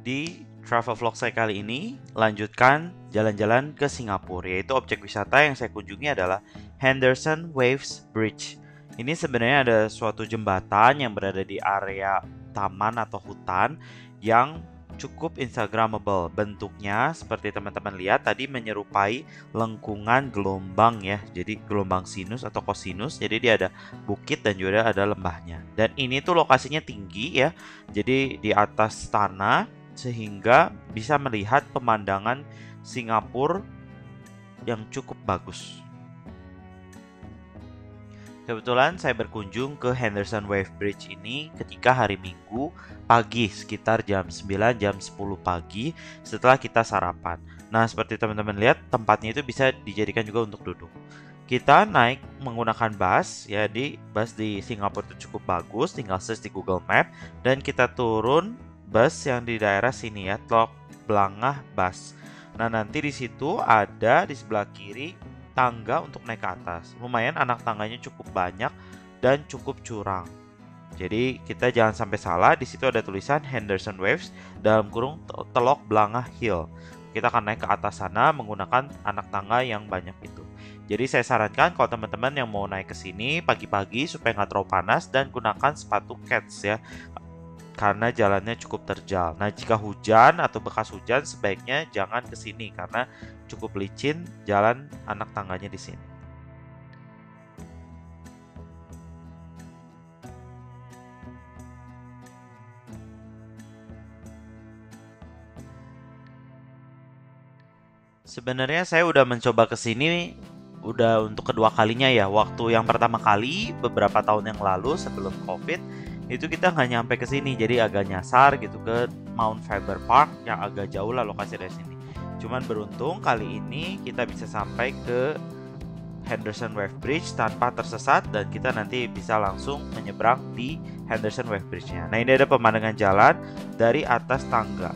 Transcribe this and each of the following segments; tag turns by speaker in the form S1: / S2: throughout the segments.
S1: Di travel vlog saya kali ini, lanjutkan jalan-jalan ke Singapura, yaitu objek wisata yang saya kunjungi adalah Henderson Waves Bridge. Ini sebenarnya ada suatu jembatan yang berada di area taman atau hutan yang cukup instagramable. Bentuknya seperti teman-teman lihat tadi menyerupai lengkungan gelombang ya. Jadi gelombang sinus atau kosinus. Jadi dia ada bukit dan juga ada lembahnya. Dan ini tuh lokasinya tinggi ya. Jadi di atas tanah sehingga bisa melihat pemandangan Singapura yang cukup bagus. Kebetulan saya berkunjung ke Henderson Wave Bridge ini ketika hari Minggu pagi sekitar jam 9 jam 10 pagi setelah kita sarapan. Nah, seperti teman-teman lihat tempatnya itu bisa dijadikan juga untuk duduk. Kita naik menggunakan bus ya, di bus di Singapura itu cukup bagus, tinggal search di Google Map dan kita turun bus yang di daerah sini ya, Teluk Blangah Bus. Nah, nanti di situ ada di sebelah kiri tangga untuk naik ke atas. Lumayan anak tangganya cukup banyak dan cukup curang. Jadi kita jangan sampai salah, di situ ada tulisan Henderson Waves dalam kurung Teluk Blangah Hill. Kita akan naik ke atas sana menggunakan anak tangga yang banyak itu. Jadi saya sarankan kalau teman-teman yang mau naik ke sini pagi-pagi supaya nggak terlalu panas dan gunakan sepatu kets ya, karena jalannya cukup terjal. Nah, jika hujan atau bekas hujan sebaiknya jangan ke sini karena cukup licin jalan anak tangganya di sini. Sebenarnya saya udah mencoba ke sini udah untuk kedua kalinya ya. Waktu yang pertama kali beberapa tahun yang lalu sebelum Covid itu kita nggak nyampe ke sini, jadi agak nyasar gitu ke Mount Faber Park yang agak jauh lah lokasi dari sini. Cuman beruntung kali ini kita bisa sampai ke Henderson Wave Bridge tanpa tersesat dan kita nanti bisa langsung menyeberang di Henderson Wave Bridge-nya. Nah, ini ada pemandangan jalan dari atas tangga.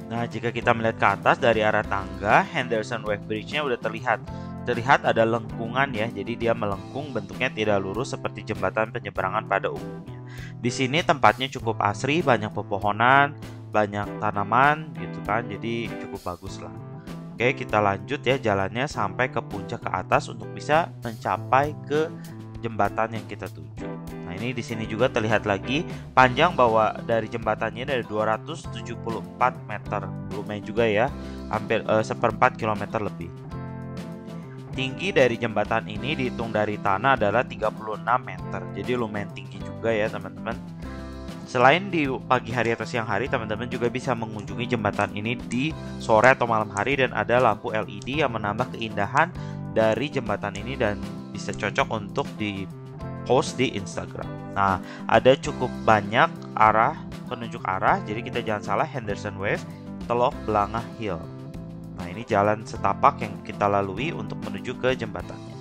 S1: Nah, jika kita melihat ke atas dari arah tangga, Henderson Wave Bridge-nya udah terlihat. Terlihat ada lengkungan ya, jadi dia melengkung, bentuknya tidak lurus seperti jembatan penyeberangan pada umumnya. Di sini tempatnya cukup asri, banyak pepohonan, banyak tanaman gitu kan, jadi cukup bagus lah. Oke, kita lanjut ya jalannya sampai ke puncak ke atas untuk bisa mencapai ke jembatan yang kita tuju. Nah, ini di sini juga terlihat lagi panjang bahwa dari jembatannya dari 274 meter. Lumayan juga ya, hampir seperempat kilometer lebih. Tinggi dari jembatan ini dihitung dari tanah adalah 36 meter. Jadi lumayan tinggi juga ya, teman-teman. Selain di pagi hari atau siang hari, teman-teman juga bisa mengunjungi jembatan ini di sore atau malam hari dan ada lampu LED yang menambah keindahan dari jembatan ini dan bisa cocok untuk di post di Instagram. Nah, ada cukup banyak penunjuk arah, jadi kita jangan salah Henderson Wave, Teluk Blangah Hill. Nah, ini jalan setapak yang kita lalui untuk menuju ke jembatannya.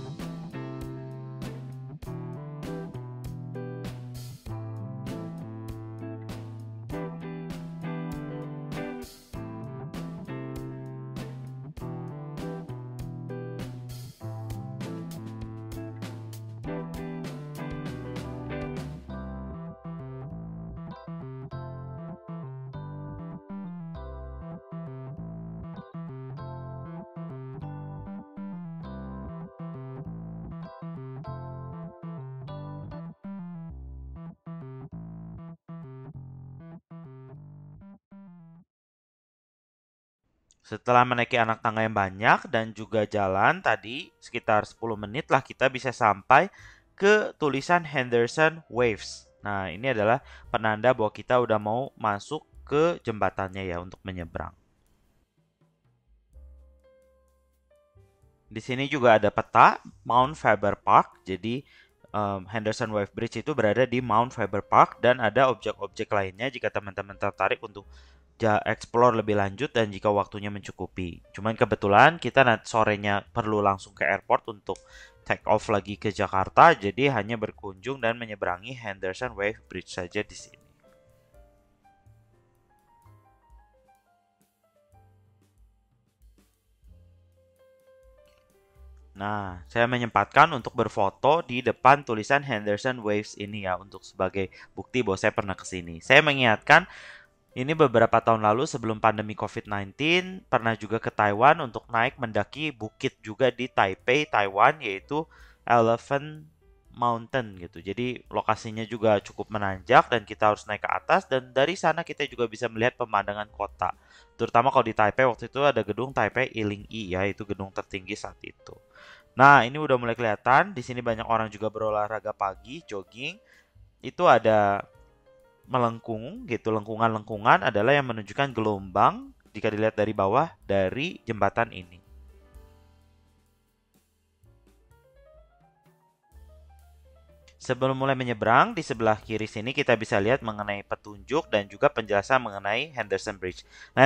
S1: Setelah menaiki anak tangga yang banyak dan juga jalan tadi sekitar 10 menit lah kita bisa sampai ke tulisan Henderson Waves. Nah, ini adalah penanda bahwa kita udah mau masuk ke jembatannya ya untuk menyeberang. Di sini juga ada peta Mount Faber Park. Jadi Henderson Wave Bridge itu berada di Mount Faber Park dan ada objek-objek lainnya jika teman-teman tertarik untuk explore lebih lanjut dan jika waktunya mencukupi. Cuman kebetulan kita nanti sorenya perlu langsung ke airport untuk take off lagi ke Jakarta, jadi hanya berkunjung dan menyeberangi Henderson Wave Bridge saja di sini. Nah, saya menyempatkan untuk berfoto di depan tulisan Henderson Waves ini ya, untuk sebagai bukti bahwa saya pernah ke sini. Saya mengingatkan, ini beberapa tahun lalu sebelum pandemi COVID-19, pernah juga ke Taiwan untuk naik mendaki bukit juga di Taipei, Taiwan, yaitu Elephant Mountain gitu. Jadi lokasinya juga cukup menanjak dan kita harus naik ke atas, dan dari sana kita juga bisa melihat pemandangan kota. Terutama kalau di Taipei waktu itu ada gedung Taipei Iling-I ya, itu gedung tertinggi saat itu. Nah, ini udah mulai kelihatan. Di sini banyak orang juga berolahraga pagi, jogging. Itu ada melengkung gitu. Lengkungan-lengkungan adalah yang menunjukkan gelombang jika dilihat dari bawah dari jembatan ini. Sebelum mulai menyeberang, di sebelah kiri sini kita bisa lihat mengenai petunjuk dan juga penjelasan mengenai Henderson Bridge. Nah,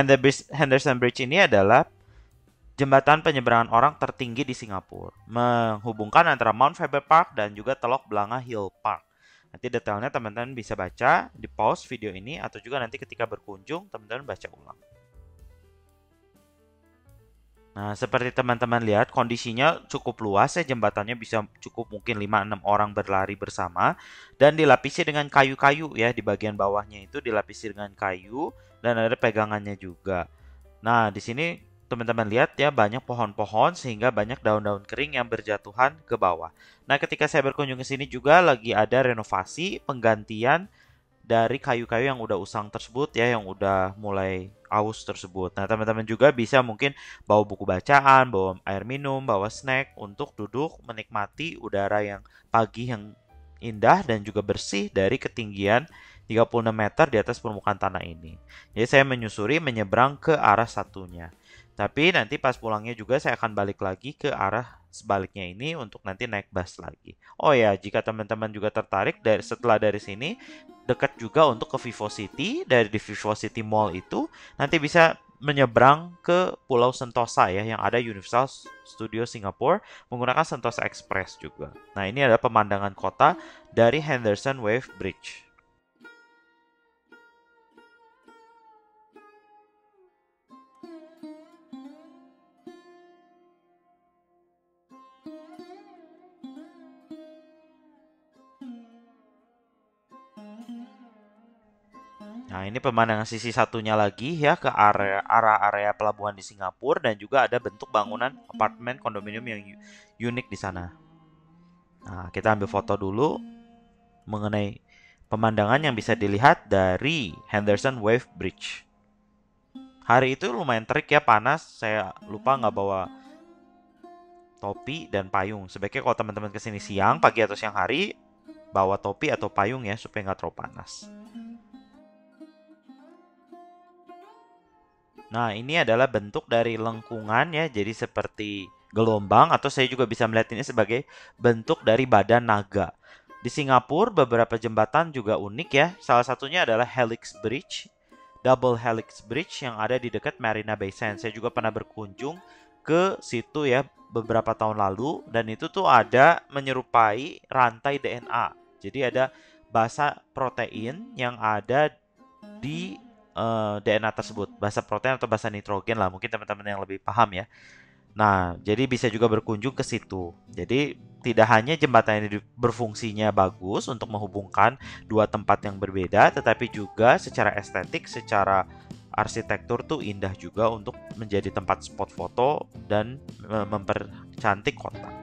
S1: Henderson Bridge ini adalah jembatan penyeberangan orang tertinggi di Singapura, menghubungkan antara Mount Faber Park dan juga Telok Blangah Hill Park. Nanti detailnya teman-teman bisa baca di pause video ini atau juga nanti ketika berkunjung teman-teman baca ulang. Nah, seperti teman-teman lihat, kondisinya cukup luas ya, jembatannya bisa cukup mungkin 5-6 orang berlari bersama dan dilapisi dengan kayu-kayu ya, di bagian bawahnya itu dilapisi dengan kayu dan ada pegangannya juga. Nah, di sini teman-teman lihat ya, banyak pohon-pohon sehingga banyak daun-daun kering yang berjatuhan ke bawah. Nah, ketika saya berkunjung ke sini juga lagi ada renovasi, penggantian dari kayu-kayu yang udah usang tersebut ya, yang udah mulai aus tersebut. Nah, teman-teman juga bisa mungkin bawa buku bacaan, bawa air minum, bawa snack untuk duduk menikmati udara yang pagi yang indah dan juga bersih dari ketinggian 36 meter di atas permukaan tanah ini. Jadi saya menyusuri menyeberang ke arah satunya. Tapi nanti pas pulangnya juga saya akan balik lagi ke arah sebaliknya ini untuk nanti naik bus lagi. Oh ya, jika teman-teman juga tertarik setelah dari sini, dekat juga untuk ke Vivo City. Dari di Vivo City Mall itu nanti bisa menyeberang ke Pulau Sentosa ya, yang ada Universal Studio Singapore menggunakan Sentosa Express juga. Nah, ini adalah pemandangan kota dari Henderson Wave Bridge. Nah, ini pemandangan sisi satunya lagi ya, ke area pelabuhan di Singapura, dan juga ada bentuk bangunan apartemen kondominium yang unik di sana. Nah, kita ambil foto dulu mengenai pemandangan yang bisa dilihat dari Henderson Wave Bridge. Hari itu lumayan terik ya, panas. Saya lupa nggak bawa topi dan payung. Sebaiknya kalau teman-teman kesini siang, pagi atau siang hari, bawa topi atau payung ya, supaya nggak terlalu panas. Nah, ini adalah bentuk dari lengkungan ya, jadi seperti gelombang, atau saya juga bisa melihat ini sebagai bentuk dari badan naga. Di Singapura, beberapa jembatan juga unik ya. Salah satunya adalah Helix Bridge, Double Helix Bridge yang ada di dekat Marina Bay Sands. Saya juga pernah berkunjung ke situ ya beberapa tahun lalu, dan itu tuh ada menyerupai rantai DNA. Jadi ada basa protein yang ada di DNA tersebut, basa protein atau basa nitrogen lah, mungkin teman-teman yang lebih paham ya. Nah, jadi bisa juga berkunjung ke situ. Jadi tidak hanya jembatan ini berfungsinya bagus untuk menghubungkan dua tempat yang berbeda, tetapi juga secara estetik, secara arsitektur tuh indah juga untuk menjadi tempat spot foto dan mempercantik kota.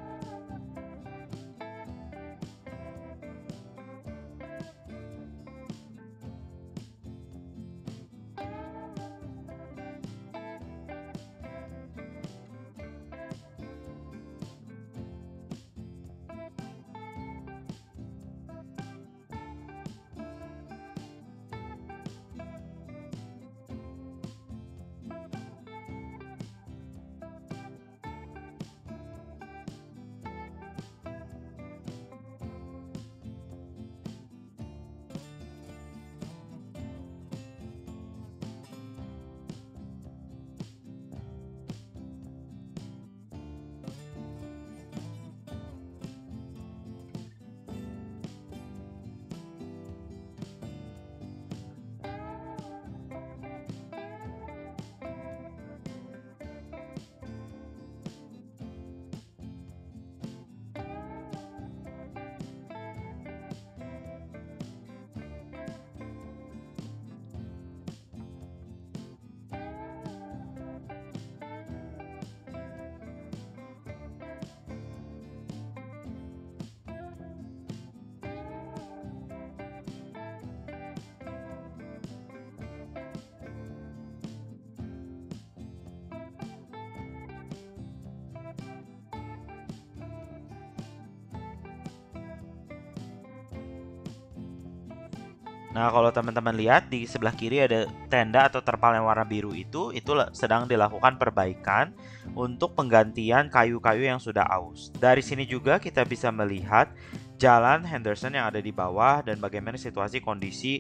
S1: Nah, kalau teman-teman lihat di sebelah kiri ada tenda atau terpal yang warna biru itu sedang dilakukan perbaikan untuk penggantian kayu-kayu yang sudah aus. Dari sini juga kita bisa melihat jalan Henderson yang ada di bawah dan bagaimana situasi kondisi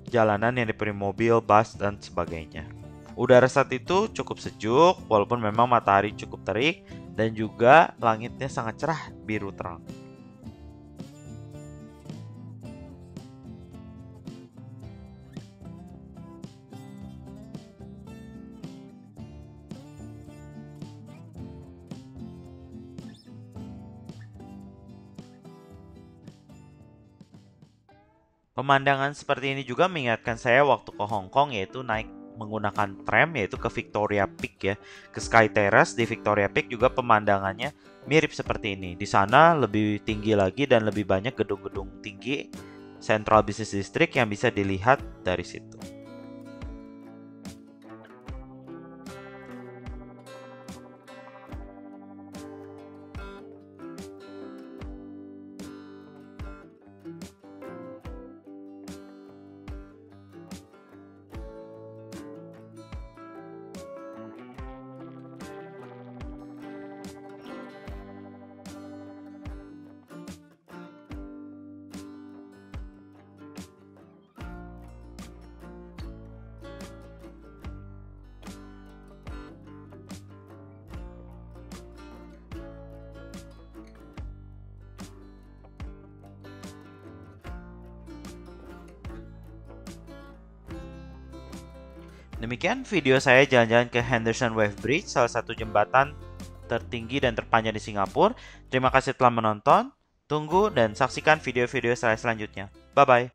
S1: jalanan yang dipenuhi mobil, bus, dan sebagainya. Udara saat itu cukup sejuk, walaupun memang matahari cukup terik dan juga langitnya sangat cerah biru terang. Pemandangan seperti ini juga mengingatkan saya waktu ke Hong Kong, yaitu naik menggunakan tram yaitu ke Victoria Peak ya, ke Sky Terrace di Victoria Peak juga pemandangannya mirip seperti ini. Di sana lebih tinggi lagi dan lebih banyak gedung-gedung tinggi Central Business District yang bisa dilihat dari situ. Demikian video saya jalan-jalan ke Henderson Wave Bridge, salah satu jembatan tertinggi dan terpanjang di Singapura. Terima kasih telah menonton. Tunggu dan saksikan video-video saya selanjutnya. Bye-bye.